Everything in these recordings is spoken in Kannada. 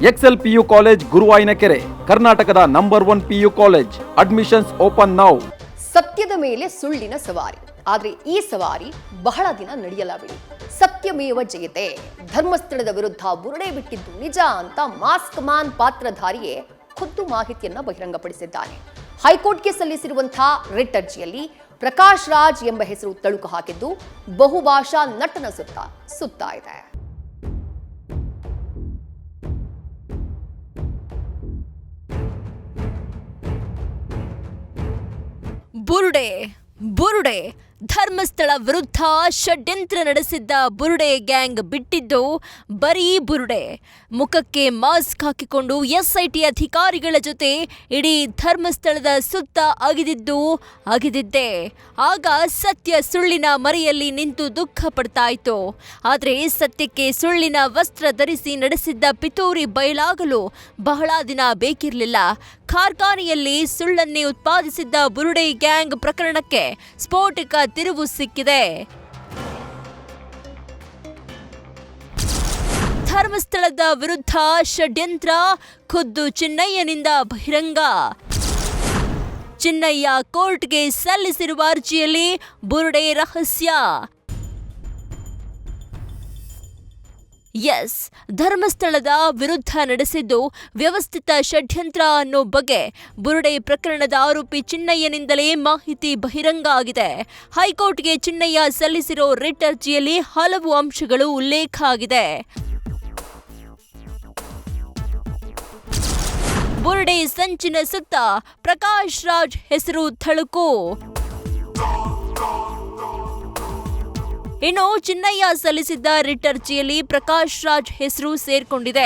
ಎಕ್ಸೆಲ್ ಪಿಯು ಕಾಲೇಜ್ ಗುರುವಾಯಿನಕೆರೆ, ಕರ್ನಾಟಕದ number 1 PU college. Admissions open now. ಸತ್ಯದ ಮೇಲೆ ಸುಳ್ಳಿನ ಸವಾರಿ, ಆದ್ರೆ ಈ ಸವಾರಿ ಬಹಳ ದಿನ ನಡೆಯಲಾಬಿಡಿ. ಸತ್ಯಮೇವ ಜಯತೆ. ಧರ್ಮಸ್ಥಳದ ವಿರುದ್ಧ ಬುರುಡೆ ಬಿಟ್ಟಿದ್ದು ನಿಜ ಅಂತ ಮಾಸ್ಕ್ ಮ್ಯಾನ್ ಪಾತ್ರಧಾರಿಯೇ ಖುದ್ದು ಮಾಹಿತಿಯನ್ನ ಬಹಿರಂಗಪಡಿಸಿದ್ದಾನೆ. ಹೈಕೋರ್ಟ್ಗೆ ಸಲ್ಲಿಸಿರುವಂತಹ ರಿಟ್ ಅರ್ಜಿಯಲ್ಲಿ ಪ್ರಕಾಶ್ ರಾಜ್ ಎಂಬ ಹೆಸರು ತಳುಕು ಹಾಕಿದ್ದು ಬಹುಭಾಷಾ ನಟನ ಸುತ್ತ ಇದೆ. ಬುರುಡೆ ಧರ್ಮಸ್ಥಳ ವಿರುದ್ಧ ಷಡ್ಯಂತ್ರ ನಡೆಸಿದ್ದ ಬುರುಡೆ ಗ್ಯಾಂಗ್ ಬಿಟ್ಟಿದ್ದು ಬರೀ ಬುರುಡೆ. ಮುಖಕ್ಕೆ ಮಾಸ್ಕ್ ಹಾಕಿಕೊಂಡು ಎಸ್ಐಟಿ ಅಧಿಕಾರಿಗಳ ಜೊತೆ ಇಡೀ ಧರ್ಮಸ್ಥಳದ ಸುತ್ತ ಅಗಿದಿದ್ದೆ. ಆಗ ಸತ್ಯ ಸುಳ್ಳಿನ ಮರೆಯಲ್ಲಿ ನಿಂತು ದುಃಖ ಪಡ್ತಾ ಇತ್ತು. ಆದರೆ ಸತ್ಯಕ್ಕೆ ಸುಳ್ಳಿನ ವಸ್ತ್ರ ಧರಿಸಿ ನಡೆಸಿದ್ದ ಪಿತೂರಿ ಬಯಲಾಗಲು ಬಹಳ ದಿನ ಬೇಕಿರಲಿಲ್ಲ. ಕಾರ್ಖಾನೆಯಲ್ಲಿ ಸುಳ್ಳನ್ನೇ ಉತ್ಪಾದಿಸಿದ್ದ ಬುರುಡೆ ಗ್ಯಾಂಗ್ ಪ್ರಕರಣಕ್ಕೆ ಸ್ಫೋಟಕ ತಿರುವು ಸಿಕ್ಕಿದೆ. ಧರ್ಮಸ್ಥಳದ ವಿರುದ್ಧ ಷಡ್ಯಂತ್ರ, ಖುದ್ದು ಚಿನ್ನಯ್ಯನಿಂದ ಬಹಿರಂಗ. ಚಿನ್ನಯ್ಯ ಕೋರ್ಟ್ಗೆ ಸಲ್ಲಿಸಿರುವ ಅರ್ಜಿಯಲ್ಲಿ ಬುರುಡೆ ರಹಸ್ಯ. ಎಸ್, ಧರ್ಮಸ್ಥಳದ ವಿರುದ್ಧ ನಡೆಸಿದ್ದು ವ್ಯವಸ್ಥಿತ ಷಡ್ಯಂತ್ರ ಅನ್ನೋ ಬಗ್ಗೆ ಬುರುಡೆ ಪ್ರಕರಣದ ಆರೋಪಿ ಚಿನ್ನಯ್ಯನಿಂದಲೇ ಮಾಹಿತಿ ಬಹಿರಂಗ ಆಗಿದೆ. ಹೈಕೋರ್ಟ್ಗೆ ಚಿನ್ನಯ್ಯ ಸಲ್ಲಿಸಿರೋ ರಿಟ್ ಅರ್ಜಿಯಲ್ಲಿ ಹಲವು ಅಂಶಗಳು ಉಲ್ಲೇಖ ಆಗಿದೆ. ಬುರುಡೆ ಸಂಚಿನ ಸುತ್ತ ಪ್ರಕಾಶ್ ರಾಜ್ ಹೆಸರು ಥಳುಕು. ಇನ್ನು ಚಿನ್ನಯ್ಯ ಸಲ್ಲಿಸಿದ್ದ ರಿಟ್ ಅರ್ಜಿಯಲ್ಲಿ ಪ್ರಕಾಶ್ ರಾಜ್ ಹೆಸರು ಸೇರ್ಕೊಂಡಿದೆ.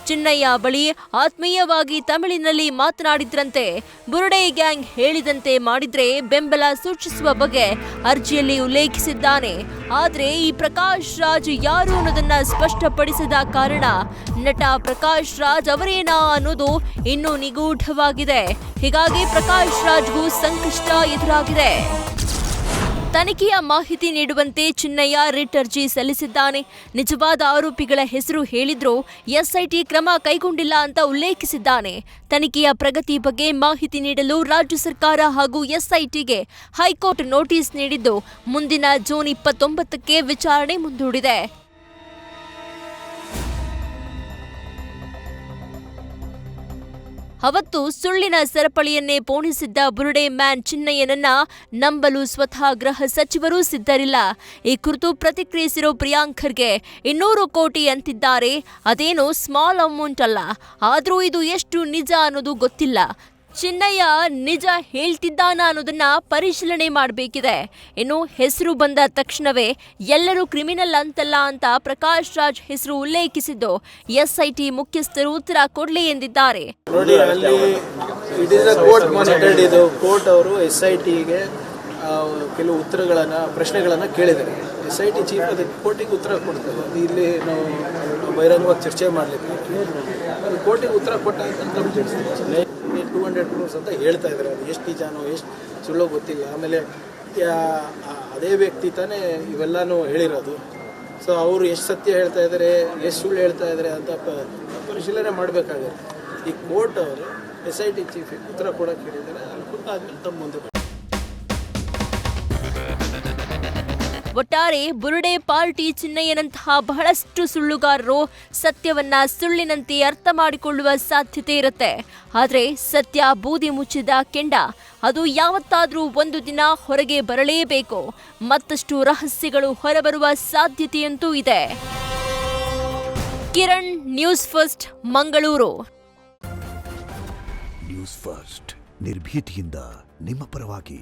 ಚಿನ್ನಯ್ಯ ಬಳಿ ಆತ್ಮೀಯವಾಗಿ ತಮಿಳಿನಲ್ಲಿ ಮಾತನಾಡಿದ್ರಂತೆ. ಬುರುಡೆ ಗ್ಯಾಂಗ್ ಹೇಳಿದಂತೆ ಮಾಡಿದ್ರೆ ಬೆಂಬಲ ಸೂಚಿಸುವ ಬಗ್ಗೆ ಅರ್ಜಿಯಲ್ಲಿ ಉಲ್ಲೇಖಿಸಿದ್ದಾನೆ. ಆದ್ರೆ ಈ ಪ್ರಕಾಶ್ ರಾಜ್ ಯಾರು ಅನ್ನೋದನ್ನ ಸ್ಪಷ್ಟಪಡಿಸದ ಕಾರಣ ನಟ ಪ್ರಕಾಶ್ ರಾಜ್ ಅವರೇನಾ ಅನ್ನೋದು ಇನ್ನೂ ನಿಗೂಢವಾಗಿದೆ. ಹೀಗಾಗಿ ಪ್ರಕಾಶ್ ರಾಜ್ಗೂ ಸಂಕಷ್ಟ ಎದುರಾಗಿದೆ. ತನಿಖೆಯ ಮಾಹಿತಿ ನೀಡುವಂತೆ ಚಿನ್ನಯ್ಯ ರಿಟ್ ಅರ್ಜಿ ಸಲ್ಲಿಸಿದ್ದಾನೆ. ನಿಜವಾದ ಆರೋಪಿಗಳ ಹೆಸರು ಹೇಳಿದ್ರೂ ಎಸ್ಐಟಿ ಕ್ರಮ ಕೈಗೊಂಡಿಲ್ಲ ಅಂತ ಉಲ್ಲೇಖಿಸಿದ್ದಾನೆ. ತನಿಖೆಯ ಪ್ರಗತಿ ಬಗ್ಗೆ ಮಾಹಿತಿ ನೀಡಲು ರಾಜ್ಯ ಸರ್ಕಾರ ಹಾಗೂ ಎಸ್ಐಟಿಗೆ ಹೈಕೋರ್ಟ್ ನೋಟಿಸ್ ನೀಡಿದ್ದು ಮುಂದಿನ ಜೂನ್ 29ಕ್ಕೆ ವಿಚಾರಣೆ ಮುಂದೂಡಿದೆ. ಅವತ್ತು ಸುಳ್ಳಿನ ಸರಪಳಿಯನ್ನೇ ಪೋಣಿಸಿದ್ದ ಬುರುಡೆ ಮ್ಯಾನ್ ಚಿನ್ನಯ್ಯನನ್ನ ನಂಬಲು ಸ್ವತಃ ಗೃಹ ಸಚಿವರು ಸಿದ್ಧರಿಲ್ಲ. ಈ ಕುರಿತು ಪ್ರತಿಕ್ರಿಯಿಸಿರೋ ಪ್ರಿಯಾಂಕ್ ಖರ್ಗೆ 200 ಕೋಟಿ ಅಂತಿದ್ದಾರೆ. ಅದೇನೋ ಸ್ಮಾಲ್ ಅಮೌಂಟ್ ಅಲ್ಲ, ಆದ್ರೂ ಇದು ಎಷ್ಟು ನಿಜ ಅನ್ನೋದು ಗೊತ್ತಿಲ್ಲ. ಚಿನ್ನಯ್ಯ ನಿಜ ಹೇಳ್ತಿದ್ದಾನ ಅನ್ನೋದನ್ನ ಪರಿಶೀಲನೆ ಮಾಡಬೇಕಿದೆ. ಇನ್ನು ಹೆಸರು ಬಂದ ತಕ್ಷಣವೇ ಎಲ್ಲರೂ ಕ್ರಿಮಿನಲ್ ಅಂತಲ್ಲ ಅಂತ ಪ್ರಕಾಶ್ ರಾಜ್ ಹೆಸರು ಉಲ್ಲೇಖಿಸಿದ್ದು ಎಸ್ಐಟಿ ಮುಖ್ಯಸ್ಥರು ಉತ್ತರ ಕೊಡ್ಲಿ ಎಂದಿದ್ದಾರೆ. ನೋಡಿ, ಅಲ್ಲಿ it is a court monitored. ಇದು ಕೋರ್ಟ್ ಅವರು ಎಸ್ಐಟಿಗೆ ಕೆಲವು ಪ್ರಶ್ನೆಗಳನ್ನು ಕೇಳಿದ್ದಾರೆ. ಎಸ್ಐಟಿ ಚೀಫ್ ಅದಕ್ಕೆ ಕೋರ್ಟಿಗೆ ಉತ್ತರ ಕೊಡ್ತಾರೆ. ಇಲ್ಲಿ ನಾವು ಬಹಿರಂಗವಾಗಿ ಚರ್ಚೆ ಮಾಡಲಿಕ್ಕೆ ಅದು ಕೋರ್ಟಿಗೆ ಉತ್ತರ ಕೊಟ್ಟ 200 crores ಅಂತ ಹೇಳ್ತಾ ಇದ್ದಾರೆ. ಅದು ಎಷ್ಟು ನಿಜಾನೋ ಎಷ್ಟು ಸುಳ್ಳೋ ಗೊತ್ತಿಲ್ಲ. ಆಮೇಲೆ ಅದೇ ವ್ಯಕ್ತಿ ತಾನೇ ಇವೆಲ್ಲನೂ ಹೇಳಿರೋದು. ಸೊ ಅವರು ಎಷ್ಟು ಸತ್ಯ ಹೇಳ್ತಾ ಇದ್ದಾರೆ, ಎಷ್ಟು ಸುಳ್ಳು ಹೇಳ್ತಾ ಇದ್ದಾರೆ ಅಂತ ಪರಿಶೀಲನೆ ಮಾಡಬೇಕಾಗುತ್ತೆ. ಈ ಕೋರ್ಟ್ ಅವರು ಎಸ್ಐಟಿ ಚೀಫ್ ಉತ್ತರ ಕೊಡೋಕೆ ಹೇಳಿದ್ದಾರೆ. ಅಲ್ಲಿ ಗೊತ್ತಾದ್ಮೇಲೆ ತಮ್ಮ ಮುಂದೆ ಒಟ್ಟಾರೆ ಬುರುಡೆ ಪಾರ್ಟಿ ಚಿನ್ನಯ್ಯನಂತಹ ಬಹಳಷ್ಟು ಸುಳ್ಳುಗಾರರು ಸತ್ಯವನ್ನ ಸುಳ್ಳಿನಂತೆ ಅರ್ಥ ಮಾಡಿಕೊಳ್ಳುವ ಸಾಧ್ಯತೆ ಇರುತ್ತೆ. ಆದರೆ ಸತ್ಯ ಬೂದಿ ಮುಚ್ಚಿದ ಕೆಂಡ, ಅದು ಯಾವತ್ತಾದ್ರೂ ಒಂದು ದಿನ ಹೊರಗೆ ಬರಲೇಬೇಕು. ಮತ್ತಷ್ಟು ರಹಸ್ಯಗಳು ಹೊರಬರುವ ಸಾಧ್ಯತೆಯಂತೂ ಇದೆ. Kiran, news first, Mangaluru. News first ನಿರ್ಭೀತಿಯಿಂದ ನಿಮ್ಮ ಪರವಾಗಿ.